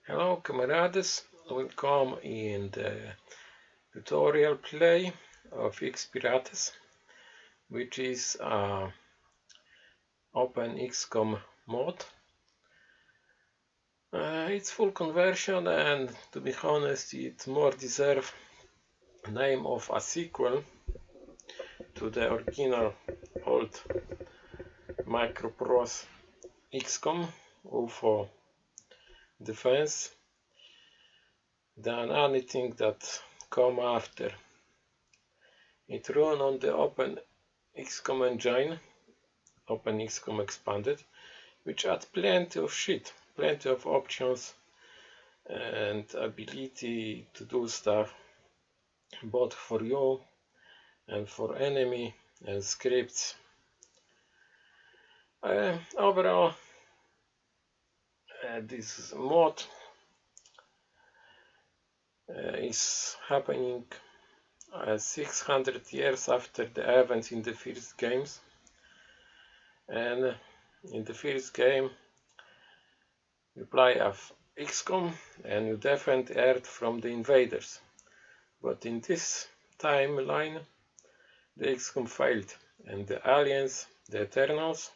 Hello camarades, welcome in the tutorial play of Piratez, which is open XCOM mod. It's full conversion, and to be honest it more deserves name of a sequel to the original old microprose XCOM UFO Defense than anything that come after. It run on the Open XCOM engine, Open XCOM expanded, which add plenty of shit, plenty of options and ability to do stuff both for you and for enemy and scripts. Overall, this mod is happening 600 years after the events in the first games, and in the first game you play as XCOM and you defend Earth from the invaders, but in this timeline the XCOM failed and the aliens, the Eternals,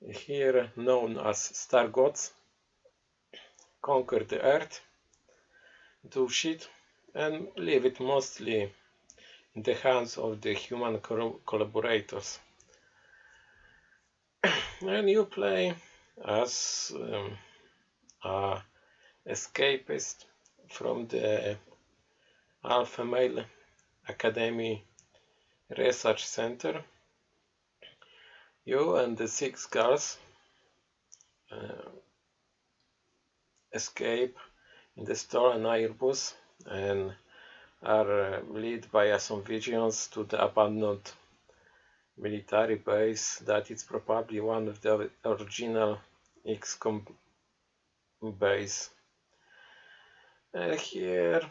here known as Star Gods, conquer the Earth, do shit, and leave it mostly in the hands of the human collaborators. And you play as a escapist from the Alpha Male Academy Research Center. You and the 6 girls escape in the stolen airbus and are led by some visions to the abandoned military base that is probably one of the original XCOM base. And here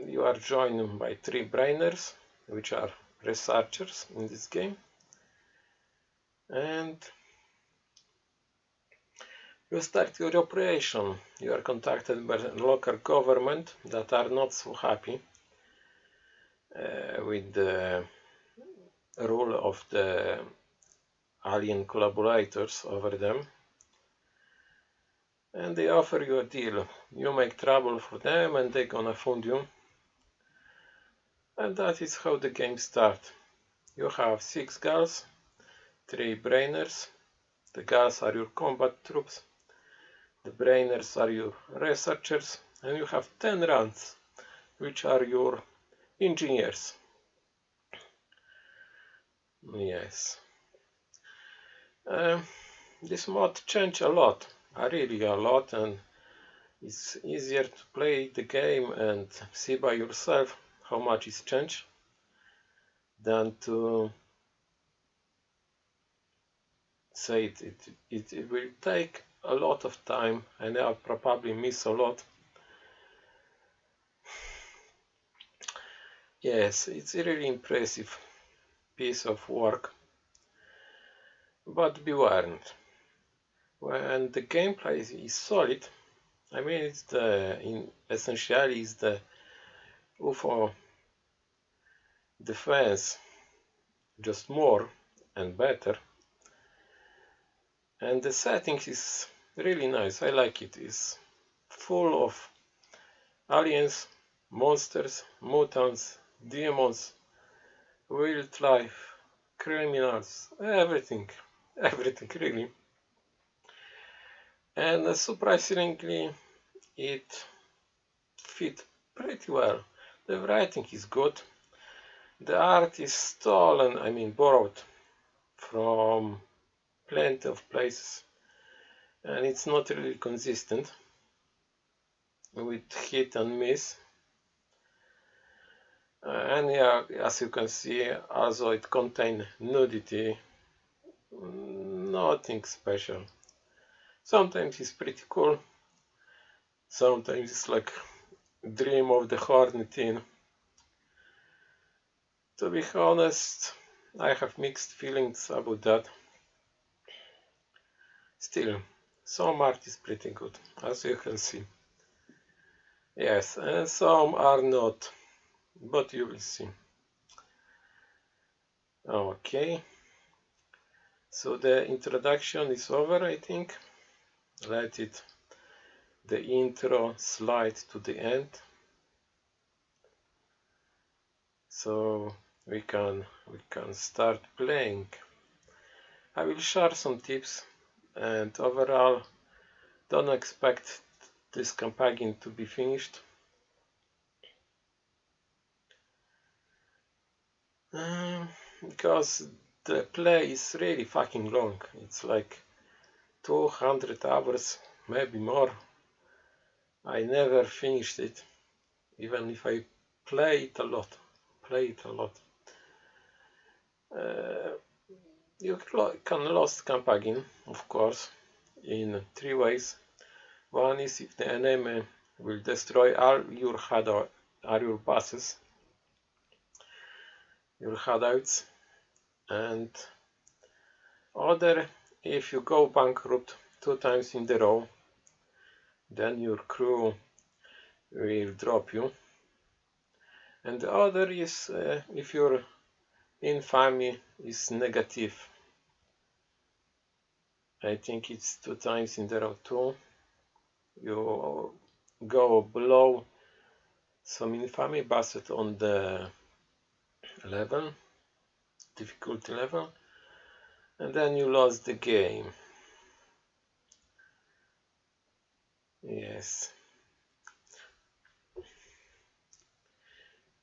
you are joined by 3 brainers, which are researchers in this game, and you start your operation. You are contacted by the local government that are not so happy with the rule of the alien collaborators over them, and they offer you a deal. You make trouble for them and they're gonna fund you, and that is how the game starts. You have 6 girls, 3 brainers. The girls are your combat troops, the brainers are your researchers, and you have 10 runs, which are your engineers. Yes. This mod changed a lot, really a lot, and it's easier to play the game and see by yourself how much it's changed than to say it. It will take a lot of time and I'll probably miss a lot. Yes, it's a really impressive piece of work, but be warned, when the gameplay is solid, I mean it's essentially it's the UFO Defense, just more and better, and the settings is really nice. I like it. It's full of aliens, monsters, mutants, demons, wildlife, criminals, everything really. And surprisingly it fit pretty well. The writing is good, the art is stolen, I mean borrowed from plenty of places, and it's not really consistent, with hit and miss. And yeah, as you can see, also it contains nudity, nothing special. Sometimes it's pretty cool, sometimes it's like dream of the horny teen. To be honest, I have mixed feelings about that. Still, Some art is pretty good, as you can see. Yes, and some are not, but you will see. Okay, so the introduction is over, I think. Let the intro slide to the end, so we can start playing. I will share some tips, and overall don't expect this campaign to be finished. Because the play is really fucking long. It's like 200 hours, maybe more. I never finished it, even if I play it a lot. You can lose campaign, of course, in 3 ways. One is if the enemy will destroy all your bases, your hideouts, and other if you go bankrupt 2 times in a row, then your crew will drop you. And the other is if your infamy is negative. I think it's 2 times in a row too. You go below some infamy based on the level, difficulty level, and then you lost the game. Yes.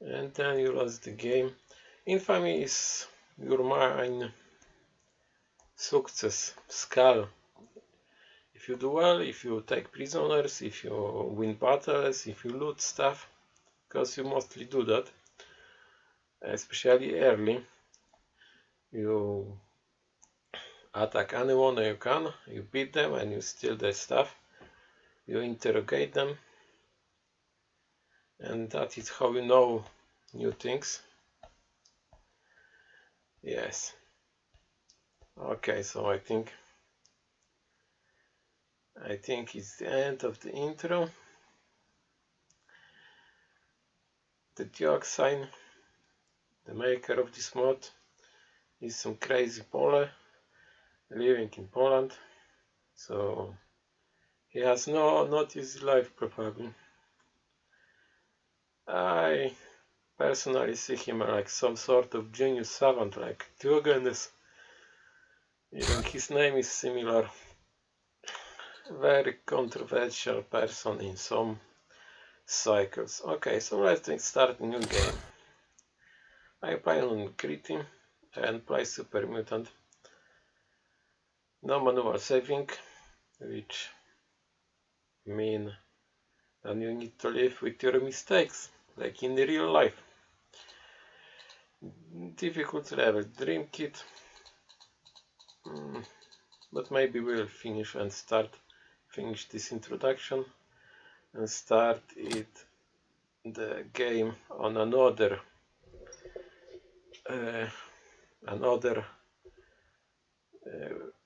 And then you lost the game. Infamy is your main success skull. If you do well, if you take prisoners, if you win battles, if you loot stuff, because you mostly do that, especially early. You attack anyone you can, you beat them and you steal their stuff, you interrogate them, and that is how you know new things. Yes. Okay, so I think it's the end of the intro. The Dioxine, the maker of this mod, is some crazy Pole living in Poland, so he has not easy life probably. I personally see him like some sort of genius savant, like Diogenes. Even his name is similar. Very controversial person in some cycles. Okay, so let's start a new game. I play on Gritty and play Super Mutant. No manual saving, which mean that you need to live with your mistakes, like in real life. Difficult level, Dream Kit, but maybe we'll finish this introduction and start the game on another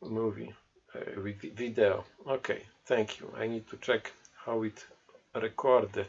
movie video. Okay, thank you. I need to check how it recorded.